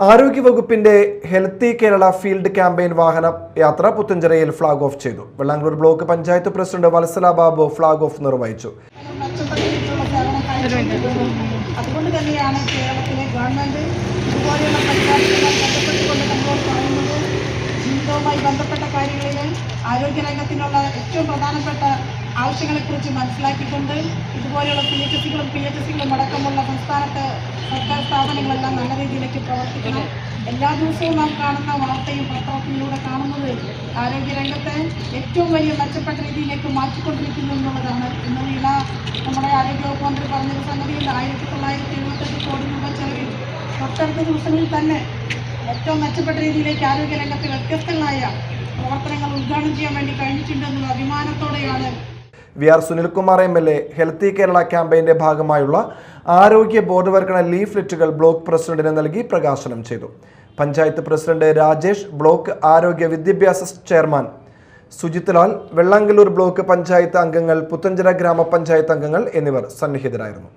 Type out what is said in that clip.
ആരോഗ്യവകുപ്പിന്റെ healthy Kerala field campaign വാഹന യാത്ര പുത്തഞ്ചിറയിൽ ഫ്ളാഗ് ഓഫ് ചെയ്തു. Vellangallur block panchayat president Valsala Babu flag off നിർവഹിച്ചു. അതുകൊണ്ട് തന്നെയാണ് കേരളത്തിലെ ഗവൺമെന്റ് ഇതുപോലെയുള്ള പരിപാടികളുമായി ബന്ധപ്പെട്ടുകൊണ്ട് നമ്മളോട് പറയുന്നത്. ജീവിതവുമായി ബന്ധപ്പെട്ട കാര്യങ്ങളിൽ ആരോഗ്യരംഗത്തിനുള്ള ഏറ്റവും പ്രധാനപ്പെട്ട ആവശ്യങ്ങളെക്കുറിച്ച് മനസ്സിലാക്കിക്കൊണ്ട് ഇതുപോലെയുള്ള PHSകളും അടക്കമുള്ള സംസ്ഥാനത്തെ സർക്കാർ സ്ഥാപനങ്ങളെല്ലാം നല്ല രീതിയിലേക്ക് പ്രവർത്തിക്കണം. എല്ലാ ദിവസവും നാം കാണുന്ന വാർത്തയും പത്രത്തിലൂടെ കാണുന്നത് ആരോഗ്യരംഗത്തെ ഏറ്റവും വലിയ മെച്ചപ്പെട്ട രീതിയിലേക്ക് മാറ്റിക്കൊണ്ടിരിക്കുന്നു എന്നുള്ളതാണ്. ഇന്ന് നമ്മുടെ ആരോഗ്യവകുപ്പ് മന്ത്രി പറഞ്ഞൊരു സംഗതിയിൽ 1978 കോടി രൂപ ചെലവിൽ തൊട്ടടുത്ത ദിവസങ്ങളിൽ തന്നെ ഏറ്റവും മെച്ചപ്പെട്ട രീതിയിലേക്ക് ആരോഗ്യരംഗത്ത് വ്യത്യസ്തങ്ങളായ പ്രവർത്തനങ്ങൾ ഉദ്ഘാടനം ചെയ്യാൻ വേണ്ടി കഴിഞ്ഞിട്ടുണ്ടെന്നുള്ള അഭിമാനത്തോടെയാണ് VR Sunilkumar MLA healthy Kerala ക്യാമ്പയിന്റെ ഭാഗമായുള്ള ആരോഗ്യ ബോധവൽക്കരണ ലീഫ്ലെറ്റുകൾ ബ്ലോക്ക് പ്രസിഡന്റിന് നൽകി പ്രകാശനം ചെയ്തു. പഞ്ചായത്ത് പ്രസിഡന്റ് രാജേഷ്, ബ്ലോക്ക് ആരോഗ്യ വിദ്യാഭ്യാസ ചെയർമാൻ സുജിത് ലാൽ, വെള്ളാങ്കല്ലൂർ ബ്ലോക്ക് പഞ്ചായത്ത് അംഗങ്ങൾ, പുത്തഞ്ചിറ ഗ്രാമപഞ്ചായത്ത് അംഗങ്ങൾ എന്നിവർ സന്നിഹിതരായിരുന്നു.